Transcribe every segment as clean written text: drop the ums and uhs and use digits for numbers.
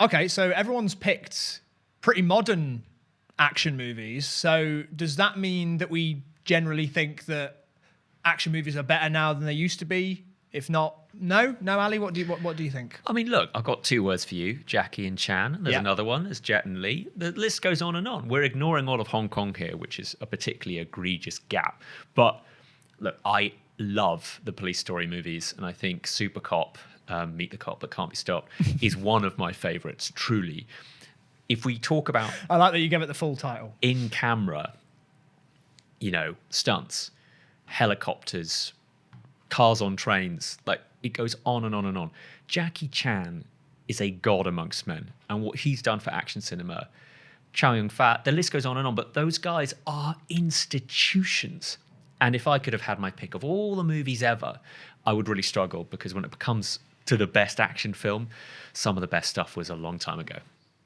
Okay, so everyone's picked pretty modern action movies. So does that mean that we generally think that action movies are better now than they used to be? If not, no, Ali. What do you think? I mean, look, I've got two words for you: Jackie and Chan. There's another one. There's Jet and Lee. The list goes on and on. We're ignoring all of Hong Kong here, which is a particularly egregious gap. But look, I love the police story movies, and I think Super Cop, Meet the Cop That Can't Be Stopped, is one of my favourites. Truly, if we talk about, I like that you give it the full title. In camera, stunts, helicopters, cars on trains, like it goes on and on and on. Jackie Chan is a god amongst men, and what he's done for action cinema, Chow Yun-fat, the list goes on and on, but those guys are institutions. And if I could have had my pick of all the movies ever, I would really struggle, because when it comes to the best action film, some of the best stuff was a long time ago.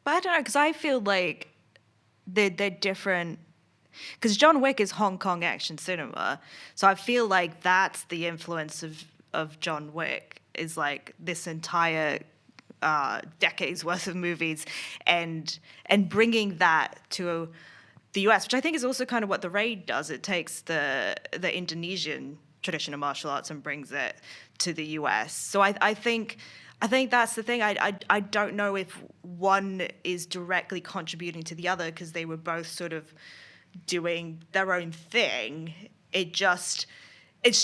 But I don't know, because I feel like they're different. Because John Wick is Hong Kong action cinema, so I feel like that's the influence of John Wick, is like this entire decades worth of movies, and bringing that to the US, which I think is also kind of what The Raid does. It takes the Indonesian tradition of martial arts and brings it to the US. So I think that's the thing. I don't know if one is directly contributing to the other, because they were both sort of doing their own thing. It's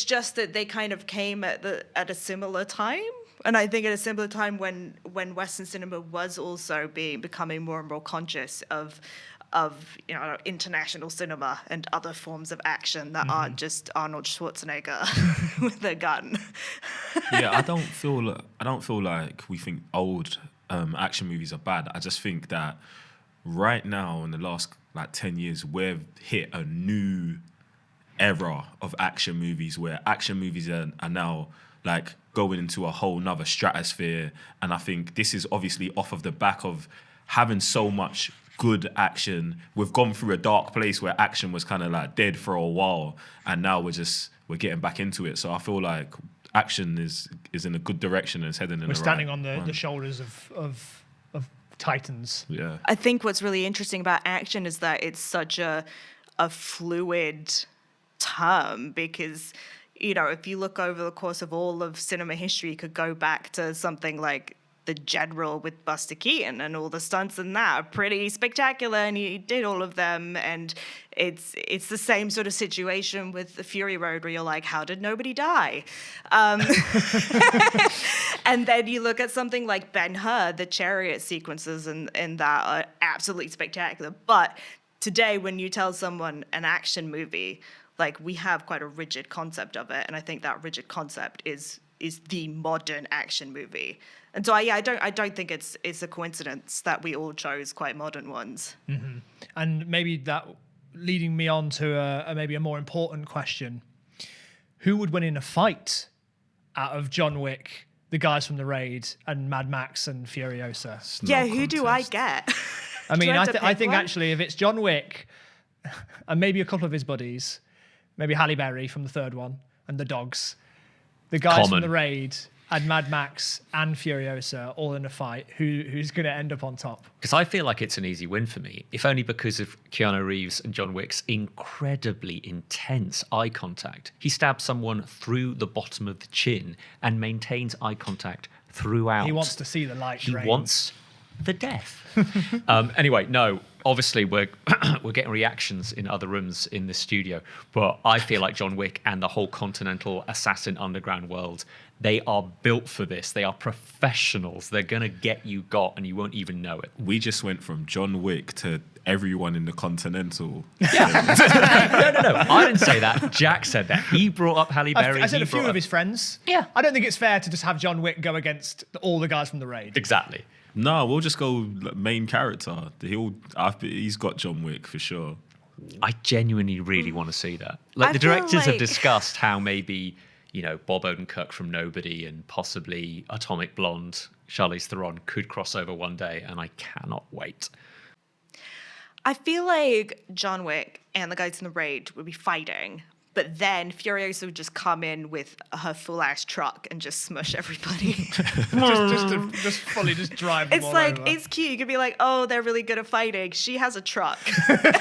just that they kind of came at a similar time, and I think at a similar time when Western cinema was also becoming more and more conscious of international cinema and other forms of action that aren't just Arnold Schwarzenegger with a gun. Yeah, I don't feel like we think old action movies are bad. I just think that right now, in the last 10 years, we've hit a new era of action movies, where action movies are now going into a whole nother stratosphere. And I think this is obviously off of the back of having so much good action. We've gone through a dark place where action was kind of dead for a while, and now we're getting back into it. So I feel like action is in a good direction and it's heading in the right. We're standing on the shoulders of titans. Yeah. I think what's really interesting about action is that it's such a fluid term, because if you look over the course of all of cinema history, you could go back to something like The General with Buster Keaton, and all the stunts in that are pretty spectacular, and he did all of them. And it's the same sort of situation with the Fury Road, where you're like, how did nobody die? And then you look at something like Ben-Hur, the chariot sequences in that are absolutely spectacular. But today, when you tell someone an action movie, we have quite a rigid concept of it, and I think that rigid concept is the modern action movie. And so I don't think it's a coincidence that we all chose quite modern ones. Mm-hmm. And maybe that leading me on to maybe a more important question: who would win in a fight out of John Wick, the guys from The Raid, and Mad Max and Furiosa? Who do I get? I mean, I think actually, if it's John Wick and maybe a couple of his buddies, maybe Halle Berry from the third one and the dogs, the guys from The Raid and Mad Max and Furiosa all in a fight, who's going to end up on top? Because I feel like it's an easy win for me, if only because of Keanu Reeves and John Wick's incredibly intense eye contact. He stabs someone through the bottom of the chin and maintains eye contact throughout. He wants to see the light He drain. wants the death. Anyway, no, obviously we're getting reactions in other rooms in this studio, but I feel like John Wick and the whole continental assassin underground world, they are built for this. They are professionals. They're going to get you got, and you won't even know it. We just went from John Wick to everyone in the continental. Yeah. No. I didn't say that. Jack said that. He brought up Halle Berry. I said a few of his friends. Yeah. I don't think it's fair to just have John Wick go against all the guys from The Raid. Exactly. No, we'll just go main character. He's got John Wick for sure. I genuinely really want to see that. I The feel directors have like- discussed how maybe, Bob Odenkirk from Nobody and possibly Atomic Blonde, Charlize Theron could cross over one day, and I cannot wait. I feel like John Wick and the guys in The Raid would be fighting, but then Furiosa would just come in with her full ass truck and just smush everybody. just fully drive them It's all like, over. it's cute. You could be like, oh, they're really good at fighting. She has a truck.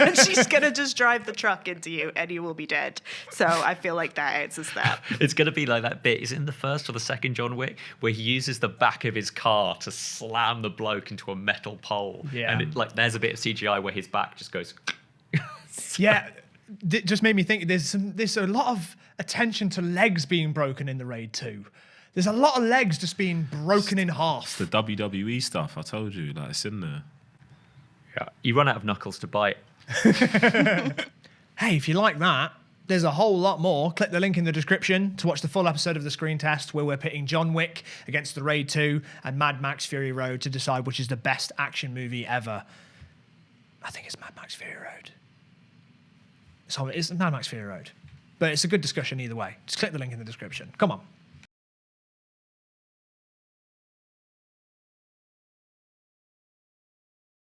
And she's going to just drive the truck into you and you will be dead. So I feel like that answers that. It's going to be like that bit. Is it in the first or the second John Wick where he uses the back of his car to slam the bloke into a metal pole? Yeah. And there's a bit of CGI where his back just goes. Yeah, it just made me think there's a lot of attention to legs being broken in the Raid 2. There's a lot of legs just being broken in half. The WWE stuff, I told you, like, it's in there. Yeah. You run out of knuckles to bite. Hey, if you like that, there's a whole lot more. Click the link in the description to watch the full episode of the Screen Test where we're pitting John Wick against the Raid 2 and Mad Max Fury Road to decide which is the best action movie ever. I think it's Mad Max Fury Road. It's Mad Max Fury Road. But it's a good discussion either way. Just click the link in the description. Come on.